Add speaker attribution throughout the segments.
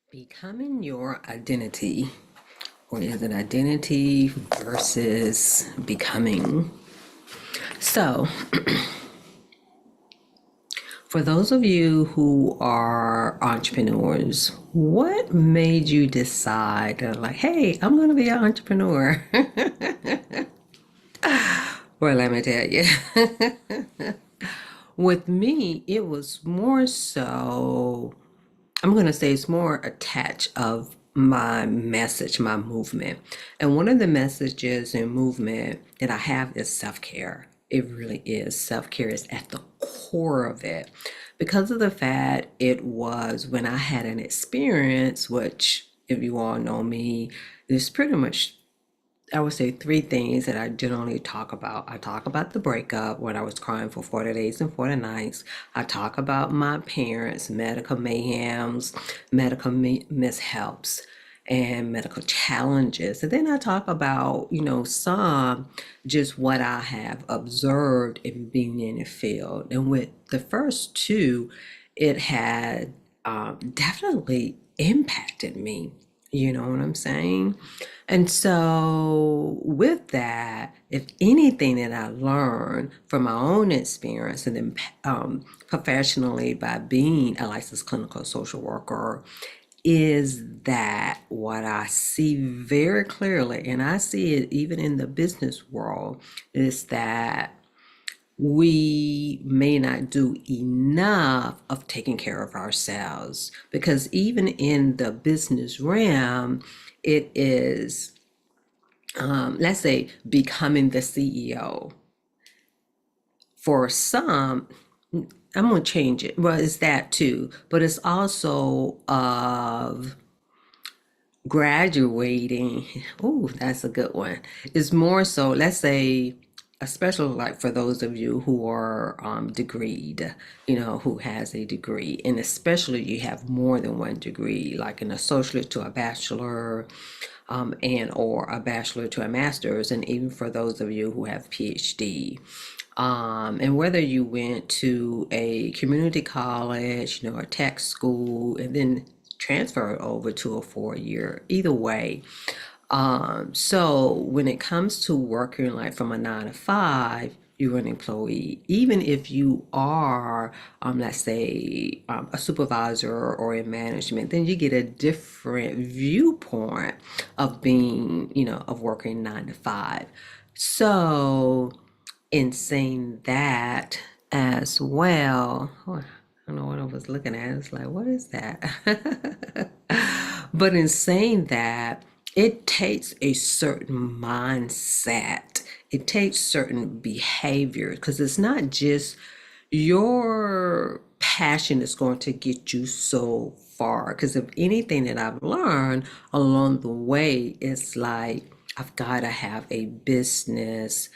Speaker 1: Becoming your identity, or is it identity versus becoming? So, for those of you who are entrepreneurs, what made you decide that, like, hey, I'm going to be an entrepreneur? Well, let me tell you. With me, it was more so, I'm going to say it's more attached of my message, my movement. And one of the messages and movement that I have is self-care. It really is. Self-care is at the core of it. Because of the fact it was when I had an experience, which if you all know me, is pretty much, I would say, three things that I generally talk about. I talk about the breakup when I was crying for 40 days and 40 nights. I talk about my parents, medical mayhems, medical mishaps, and medical challenges. And then I talk about, some just what I have observed in being in the field. And with the first two, it had definitely impacted me. You know what I'm saying? And so, with that, if anything that I learned from my own experience and then professionally by being a licensed clinical social worker, is that what I see very clearly, and I see it even in the business world, is that we may not do enough of taking care of ourselves, because even in the business realm, it is, let's say, becoming the CEO. For some, I'm going to change it. Well, it's that too, but it's also of graduating. Oh, that's a good one. It's more so, let's say, especially like for those of you who are degreed, who has a degree, and especially you have more than one degree, like an associate to a bachelor, and or a bachelor to a master's, and even for those of you who have PhD. And whether you went to a community college, a tech school, and then transferred over to a 4 year, either way. So when it comes to working like from a 9 to 5, you're an employee. Even if you are, let's say, a supervisor or in management, then you get a different viewpoint of being, of working 9 to 5. So in saying that as well, I don't know what I was looking at. It's like, what is that? But in saying that, it takes a certain mindset, it takes certain behavior, because it's not just your passion is going to get you so far. Because if anything that I've learned along the way, it's like I've got to have a business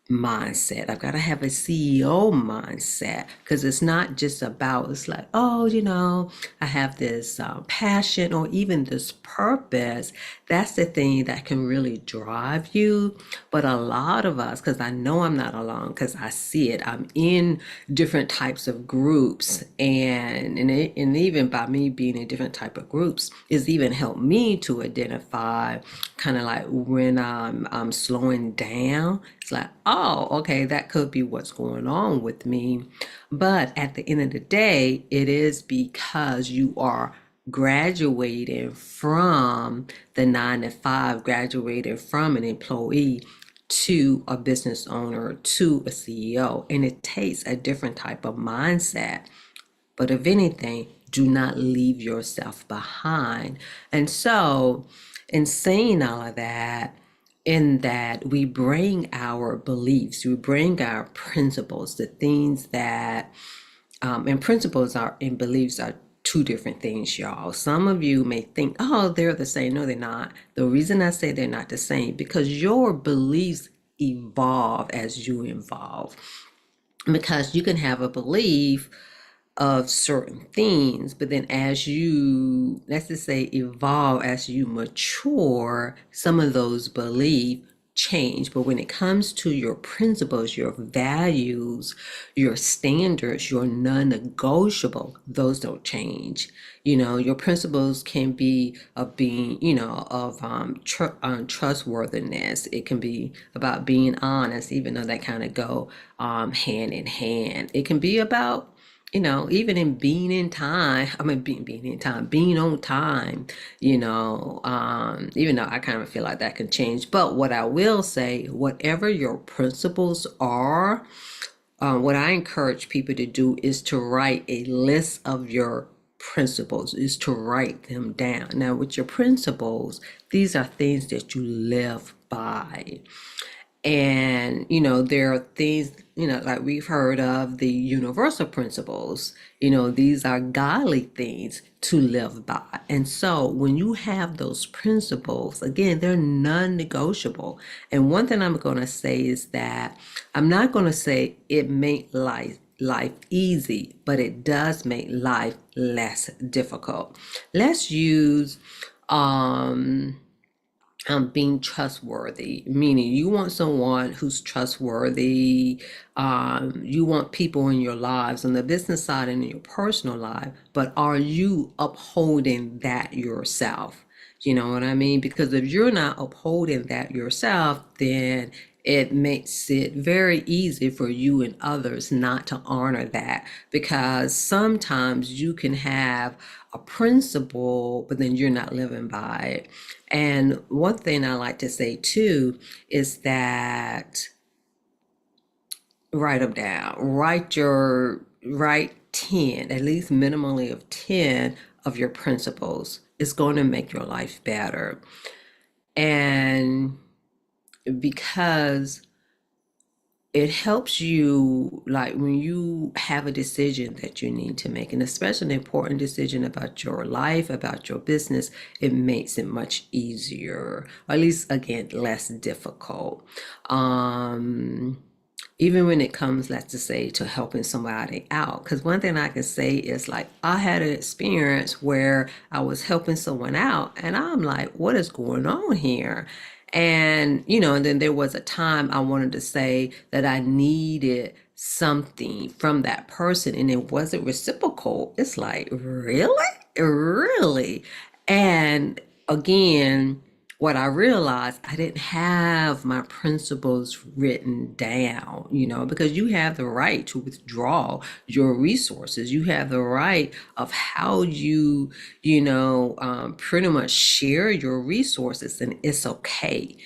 Speaker 1: mindset. I've got to have a CEO mindset, because it's not just about, it's like, oh, I have this passion or even this purpose. That's the thing that can really drive you. But a lot of us, because I know I'm not alone, because I see it, I'm in different types of groups, and even by me being in different type of groups, it's even helped me to identify kind of like when I'm slowing down. It's like, oh, okay, that could be what's going on with me. But at the end of the day, it is because you are graduating from the 9 to 5, graduating from an employee to a business owner, to a CEO. And it takes a different type of mindset. But if anything, do not leave yourself behind. And so, in saying all of that, in that we bring our beliefs, we bring our principles, the things that, and principles are and beliefs are two different things, y'all. Some of you may think, oh, they're the same. No, they're not. The reason I say they're not the same, because your beliefs evolve as you evolve. Because you can have a belief of certain things, but then as you, let's just say, evolve, as you mature, some of those beliefs change. But when it comes to your principles, your values, your standards, your non-negotiable, those don't change. Your principles can be of being, of trustworthiness. It can be about being honest, even though that kind of go hand in hand. It can be about even in being in time, I mean, being in time, being on time, even though I kind of feel like that can change. But what I will say, whatever your principles are, what I encourage people to do is to write a list of your principles, is to write them down. Now, with your principles, these are things that you live by. And, there are things, like we've heard of the universal principles. These are godly things to live by. And so when you have those principles, again, they're non-negotiable. And one thing I'm going to say is that I'm not going to say it make life easy, but it does make life less difficult. Let's use being trustworthy, meaning you want someone who's trustworthy. You want people in your lives on the business side and in your personal life, but are you upholding that yourself? You know what I mean? Because if you're not upholding that yourself, then it makes it very easy for you and others not to honor that, because sometimes you can have a principle, but then you're not living by it. And one thing I like to say too is that write them down. Write 10, at least minimally of 10 of your principles. It's going to make your life better. And because it helps you, like when you have a decision that you need to make, and especially an important decision about your life, about your business, it makes it much easier, or at least again less difficult. Even when it comes, let's just say, to helping somebody out. Because one thing I can say is, like, I had an experience where I was helping someone out and I'm like, what is going on here? And then there was a time I wanted to say that I needed something from that person and it wasn't reciprocal. It's like, really? Really? And again, what I realized, I didn't have my principles written down, because you have the right to withdraw your resources. You have the right of how you, pretty much share your resources, and it's okay.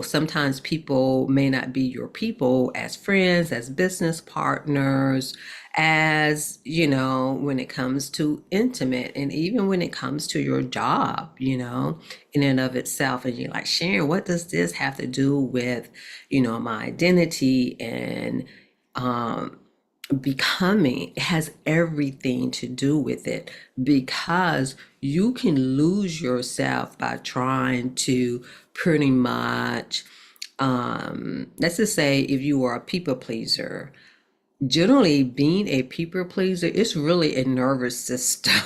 Speaker 1: Sometimes people may not be your people as friends, as business partners, as when it comes to intimate, and even when it comes to your job, in and of itself. And you're like, Sharon, what does this have to do with my identity and becoming? It has everything to do with it, because you can lose yourself by trying to pretty much let's just say if you are a people pleaser. Generally, being a people pleaser is really a nervous system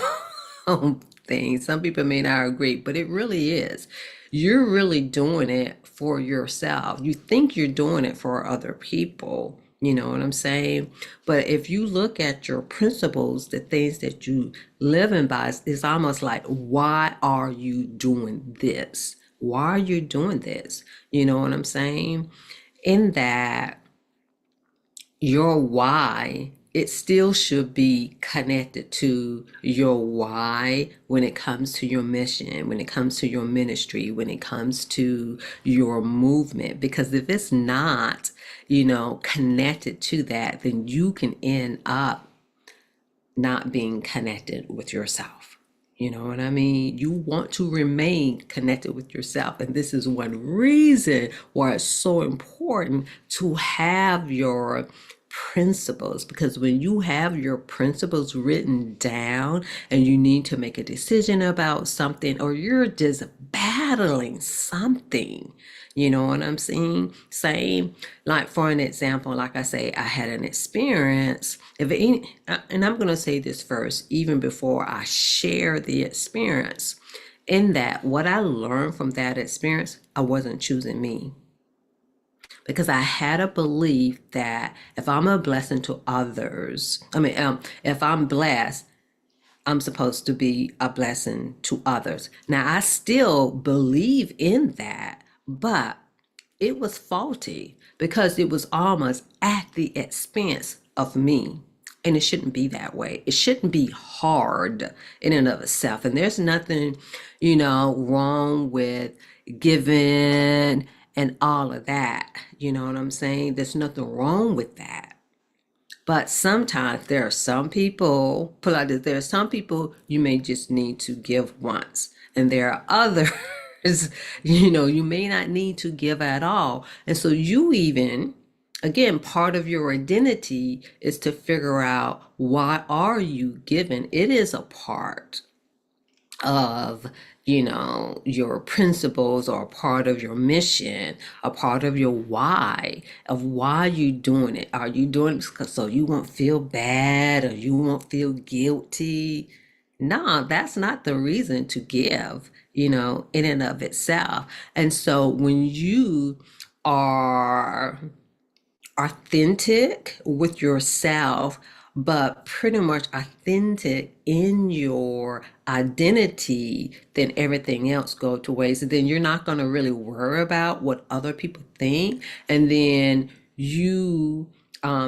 Speaker 1: thing. Some people may not agree, but it really is. You're really doing it for yourself. You think you're doing it for other people. You know what I'm saying? But if you look at your principles, the things that you live in by, it's almost like, why are you doing this? Why are you doing this? You know what I'm saying? In that, your why, it still should be connected to your why when it comes to your mission, when it comes to your ministry, when it comes to your movement. Because if it's not, connected to that, then you can end up not being connected with yourself. You know what I mean? You want to remain connected with yourself. And this is one reason why it's so important to have your principles, because when you have your principles written down and you need to make a decision about something, or you're just battling something, you know what I'm saying? Like, for an example, like I say, I had an experience. And I'm going to say this first, even before I share the experience, in that what I learned from that experience, I wasn't choosing me. because I had a belief that if I'm a blessing to others, if I'm blessed, I'm supposed to be a blessing to others. Now, I still believe in that, but it was faulty because it was almost at the expense of me. And it shouldn't be that way. It shouldn't be hard in and of itself. And there's nothing, wrong with giving and all of that. You know what I'm saying? There's nothing wrong with that. But sometimes there are some people, put like this, there are some people you may just need to give once. And there are others, you may not need to give at all. And so again, part of your identity is to figure out, why are you giving? It is a part of your principles, or a part of your mission, a part of your why, of why you doing it. Are you doing it so you won't feel bad, or you won't feel guilty? No, that's not the reason to give, in and of itself. And so when you are authentic with yourself, but pretty much authentic in your identity, then everything else go to waste. And then you're not going to really worry about what other people think. And then you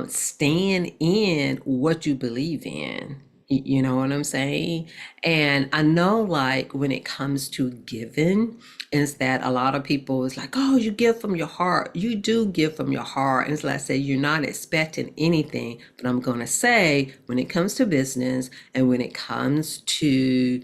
Speaker 1: stand in what you believe in. You know what I'm saying? And I know, like, when it comes to giving, is that a lot of people is like, oh, you give from your heart. You do give from your heart. And it's like I say, you're not expecting anything. But I'm going to say, when it comes to business, and when it comes to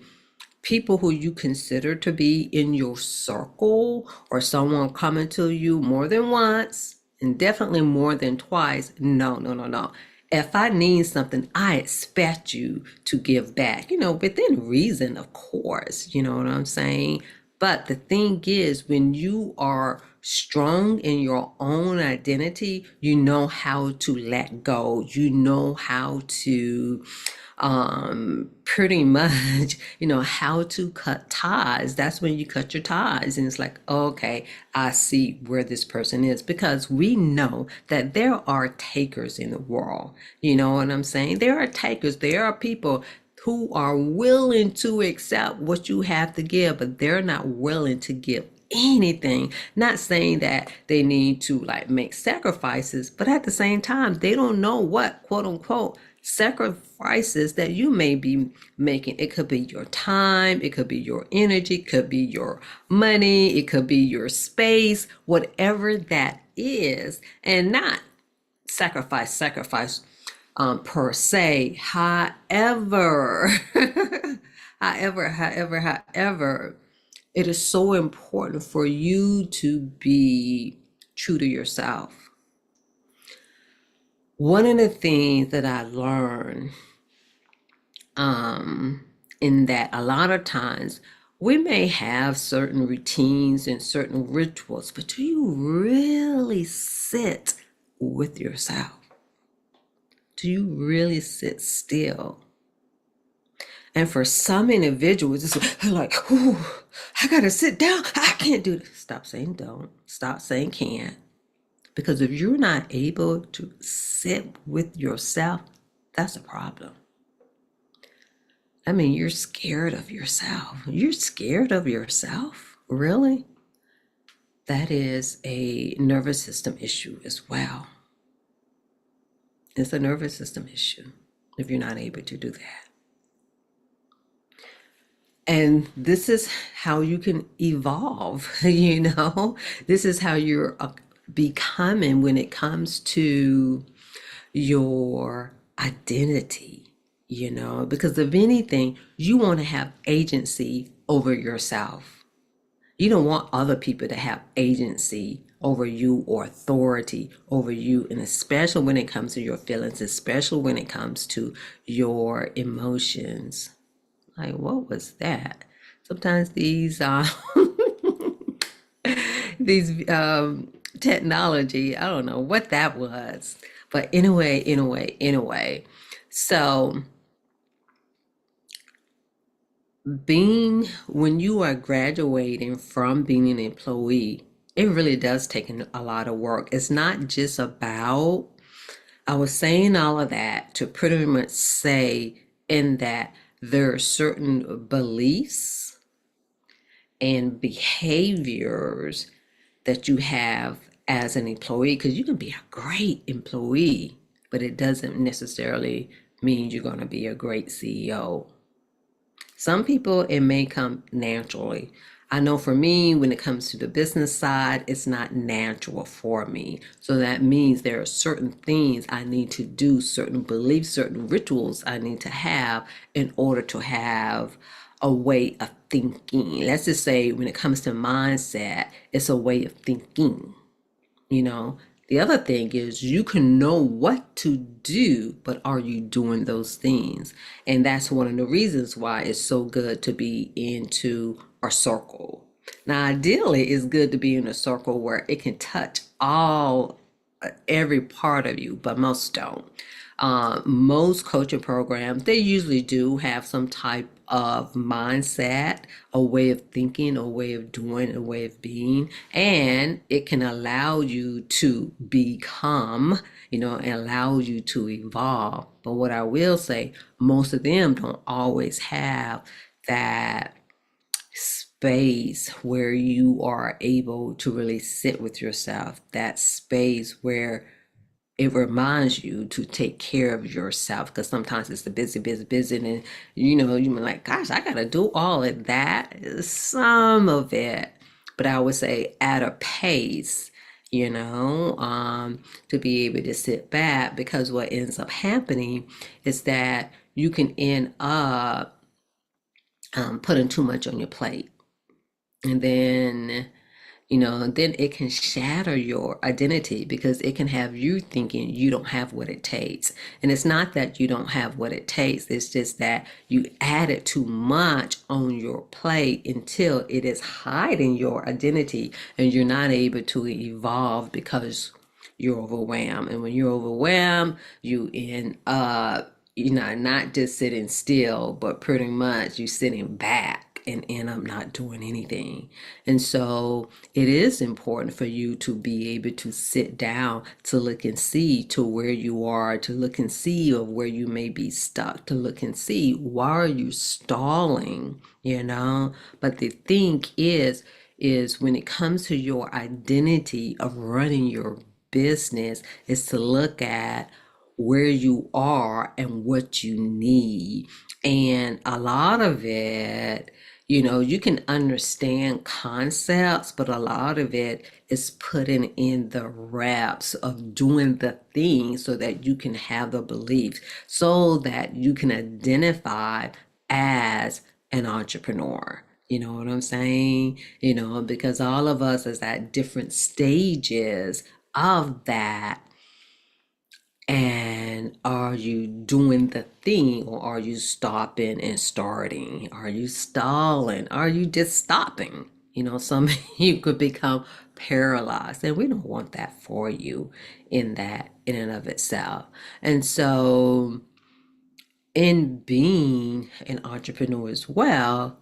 Speaker 1: people who you consider to be in your circle, or someone coming to you more than once and definitely more than twice, no, no, no, no. If I need something, I expect you to give back, within reason, of course, you know what I'm saying? But the thing is, when you are strong in your own identity, you know how to let go. You know how to pretty much, how to cut ties. That's when you cut your ties. And it's like, okay, I see where this person is, because we know that there are takers in the world. You know what I'm saying? There are takers. There are people who are willing to accept what you have to give, but they're not willing to give anything. Not saying that they need to like make sacrifices, but at the same time, they don't know what, quote unquote, sacrifices that you may be making. It could be your time, it could be your energy, it could be your money, it could be your space, whatever that is. And not sacrifice per se. However, however, it is so important for you to be true to yourself. One of the things that I learned, in that a lot of times we may have certain routines and certain rituals, but do you really sit with yourself? Do you really sit still? And for some individuals, it's like, "Ooh, I gotta sit down. I can't do this." Stop saying don't. Stop saying can't. Because if you're not able to sit with yourself, that's a problem. I mean, you're scared of yourself. You're scared of yourself? Really? That is a nervous system issue as well. It's a nervous system issue if you're not able to do that. And this is how you can evolve, This is how you're becoming when it comes to your identity, because if anything, you want to have agency over yourself. You don't want other people to have agency over you or authority over you, and especially when it comes to your feelings, especially when it comes to your emotions. Like, what was that? Sometimes these technology, I don't know what that was. But anyway. So when you are graduating from being an employee It really does take a lot of work. It's not just about, I was saying all of that to pretty much say in that there are certain beliefs and behaviors that you have as an employee, because you can be a great employee, but it doesn't necessarily mean you're going to be a great CEO. Some people, it may come naturally. I know for me, when it comes to the business side, it's not natural for me. So that means there are certain things I need to do, certain beliefs, certain rituals I need to have in order to have a way of thinking. Let's just say when it comes to mindset, it's a way of thinking. You know, the other thing is you can know what to do, but are you doing those things? And that's one of the reasons why it's so good to be into a circle. Now, ideally, it's good to be in a circle where it can touch every part of you, but most don't. Most coaching programs, they usually do have some type of mindset, a way of thinking, a way of doing, a way of being, and it can allow you to become, and allow you to evolve. But what I will say, most of them don't always have that space where you are able to really sit with yourself, that space where it reminds you to take care of yourself, because sometimes it's the busy, busy, busy, and you're like, gosh, I gotta do all of that. Some of it, but I would say at a pace, to be able to sit back, because what ends up happening is that you can end up putting too much on your plate, and then it can shatter your identity, because it can have you thinking you don't have what it takes. And it's not that you don't have what it takes, it's just that you added too much on your plate until it is hiding your identity and you're not able to evolve because you're overwhelmed. And when you're overwhelmed, you end up, not just sitting still, but pretty much you sitting back and end up not doing anything. And so it is important for you to be able to sit down, to look and see to where you are, to look and see of where you may be stuck, to look and see why are you stalling. But the thing is when it comes to your identity of running your business, is to look at where you are and what you need. And a lot of it, you can understand concepts, but a lot of it is putting in the reps of doing the thing so that you can have the beliefs, so that you can identify as an entrepreneur. You know what I'm saying? Because all of us is at different stages of that. And are you doing the thing, or are you stopping and starting? Are you stalling? Are you just stopping? Some of you could become paralyzed, and we don't want that for you in and of itself. And so, in being an entrepreneur as well,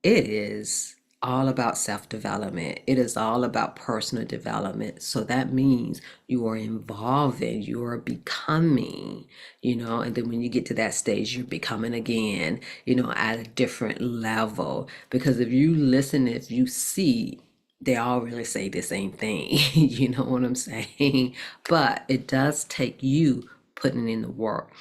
Speaker 1: it is all about self development. It is all about personal development. So that means you are evolving, you are becoming, and then when you get to that stage, you're becoming again, at a different level. Because if you listen, if you see, they all really say the same thing. You know what I'm saying? But it does take you putting in the work.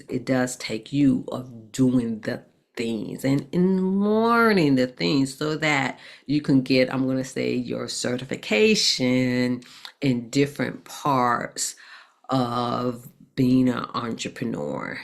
Speaker 1: It does take you of doing the things and in learning the things so that you can get, I'm going to say, your certification in different parts of being an entrepreneur,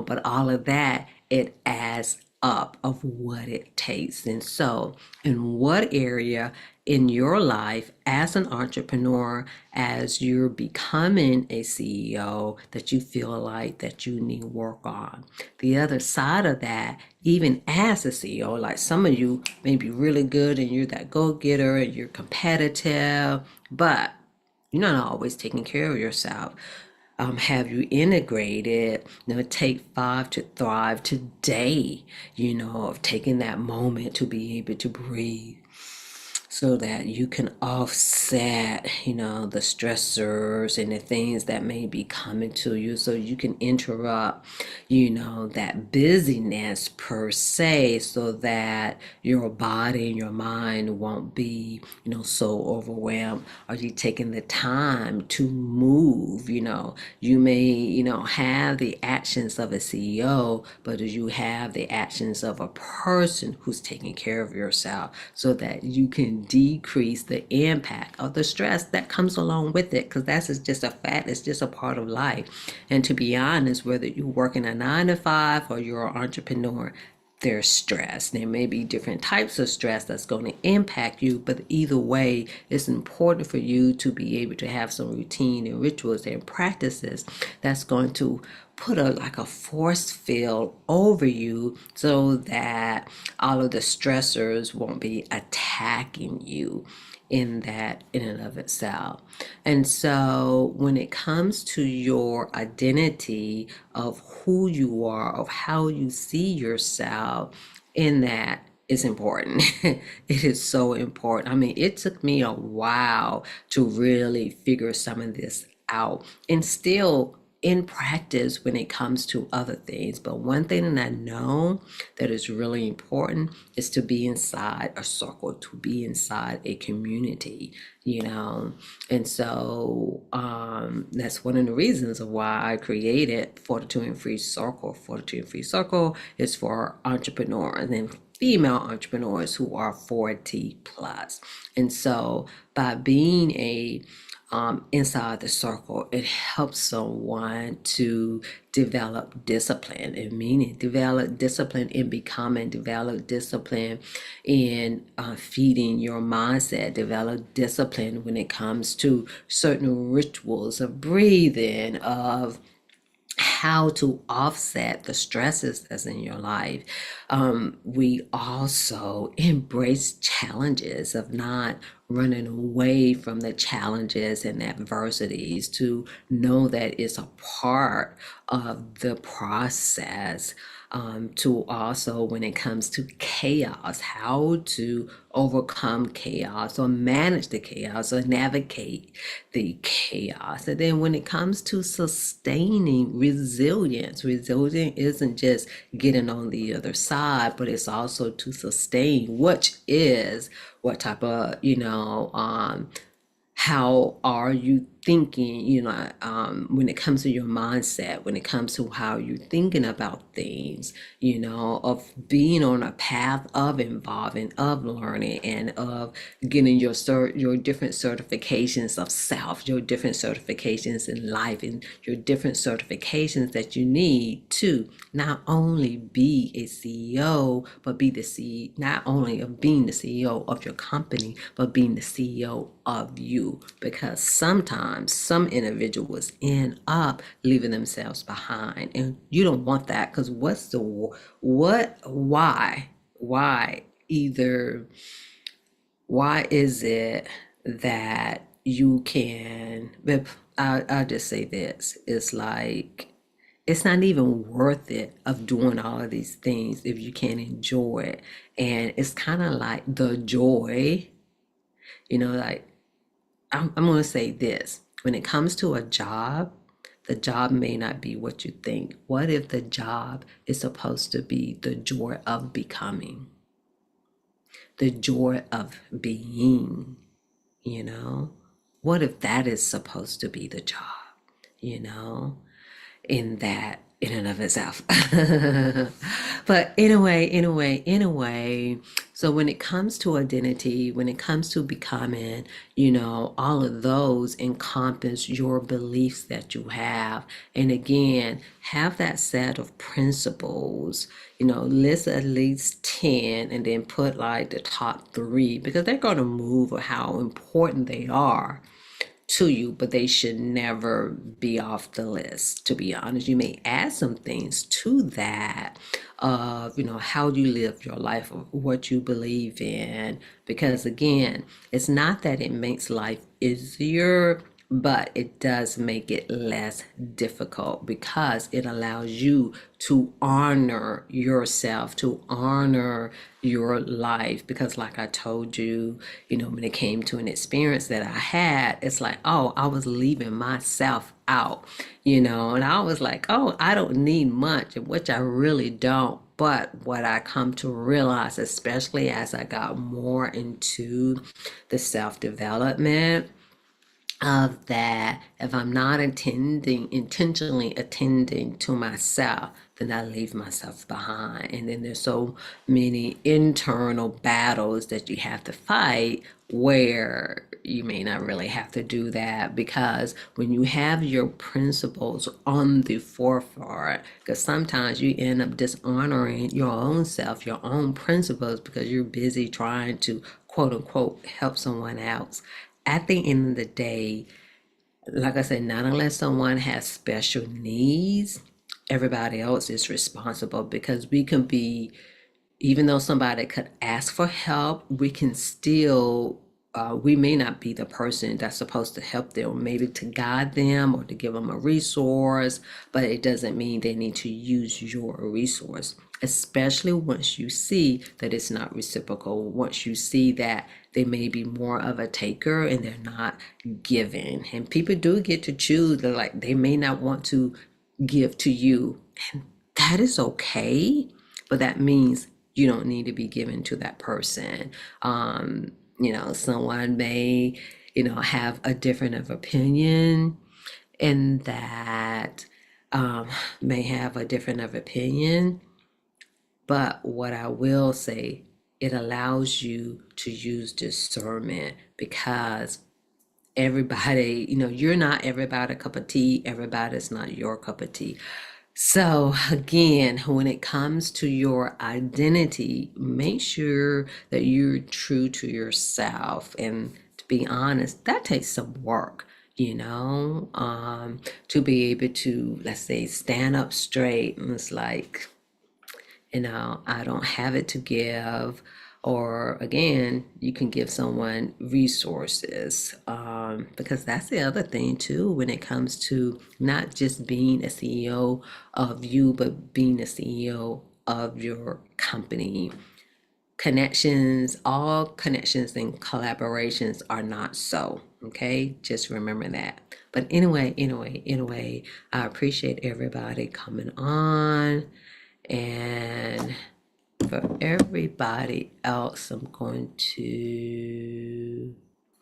Speaker 1: but all of that, it adds up of what it takes. And so, in what area in your life as an entrepreneur, as you're becoming a CEO, that you feel like that you need work on? The other side of that, even as a CEO, like some of you may be really good and you're that go-getter and you're competitive, but you're not always taking care of yourself. Have you integrated, take 5 to Thrive today, of taking that moment to be able to breathe, so that you can offset, the stressors and the things that may be coming to you, so you can interrupt, that busyness per se, so that your body and your mind won't be, so overwhelmed. Are you taking the time to move? You may, have the actions of a CEO, but do you have the actions of a person who's taking care of yourself, so that you can decrease the impact of the stress that comes along with it? Because that's just a fact, it's just a part of life. And to be honest, whether you're working a 9 to 5 or you're an entrepreneur, there's stress. There may be different types of stress that's going to impact you, but either way, it's important for you to be able to have some routine and rituals and practices that's going to put a force field over you, so that all of the stressors won't be attacking you in and of itself. And so when it comes to your identity of who you are, of how you see yourself, in that is important. It is so important. I mean, it took me a while to really figure some of this out, and still in practice when it comes to other things. But one thing that I know that is really important is to be inside a circle, to be inside a community, you know. And so that's one of the reasons of why I created Fortitude Free Circle. Fortitude Free Circle is for entrepreneurs and female entrepreneurs who are 40 plus. And so by being a inside the circle, it helps someone to develop discipline, and meaning develop discipline in becoming, develop discipline in feeding your mindset, develop discipline when it comes to certain rituals of breathing, of how to offset the stresses that's in your life. We also embrace challenges, of not running away from the challenges and adversities, to know that it's a part of the process. To also, when it comes to chaos, how to overcome chaos or manage the chaos or navigate the chaos. And then when it comes to sustaining resilience, resilience isn't just getting on the other side, but it's also to sustain, which is what type of, how are you thinking, when it comes to your mindset, when it comes to how you're thinking about things, of being on a path of evolving, of learning, and of getting your different certifications of self, your different certifications in life, and your different certifications that you need to not only be a CEO, but be the CEO, not only of being the CEO of your company, but being the CEO of you. Because sometimes some individuals end up leaving themselves behind, and you don't want that. Because why either why is it that you can, I'll just say this, it's like, it's not even worth it of doing all of these things if you can't enjoy it. And it's kind of like the joy, like, I'm going to say this. When it comes to a job, the job may not be what you think. What if the job is supposed to be the joy of becoming, the joy of being, you know? What if that is supposed to be the job, you know? In that, in and of itself. But anyway, so when it comes to identity, when it comes to becoming, all of those encompass your beliefs that you have. And again, have that set of principles, list at least 10, and then put like the top three, because they're going to move how important they are to you, but they should never be off the list. To be honest, you may add some things to that of, how you live your life, or what you believe in, because again, it's not that it makes life easier, but it does make it less difficult because it allows you to honor yourself, to honor your life. Because, like I told you, when it came to an experience that I had, it's like, oh, I was leaving myself out, and I was like, oh, I don't need much, which I really don't. But what I come to realize, especially as I got more into the self development, of that, if I'm not intentionally attending to myself, then I leave myself behind. And then there's so many internal battles that you have to fight where you may not really have to do that, because when you have your principles on the forefront, because sometimes you end up dishonoring your own self, your own principles, because you're busy trying to quote unquote help someone else. At the end of the day, like I said, not unless someone has special needs, everybody else is responsible, because we can be, even though somebody could ask for help, we can still, we may not be the person that's supposed to help them, maybe to guide them or to give them a resource, but it doesn't mean they need to use your resource, especially once you see that it's not reciprocal, once you see that they may be more of a taker and they're not giving. And people do get to choose, they're like, they may not want to give to you, and that is okay, but that means you don't need to be given to that person. Someone may, have a different of opinion, and that may have a different of opinion. But what I will say, it allows you to use discernment, because everybody, you're not everybody cup of tea. Everybody's not your cup of tea. So again, when it comes to your identity, make sure that you're true to yourself. And to be honest, that takes some work, to be able to, let's say, stand up straight. And it's like, I don't have it to give. Or again, you can give someone resources, because that's the other thing too, when it comes to not just being a CEO of you, but being a CEO of your company. Connections, all connections and collaborations are not so. Okay, just remember that. But anyway, I appreciate everybody coming on. And for everybody else, I'm going to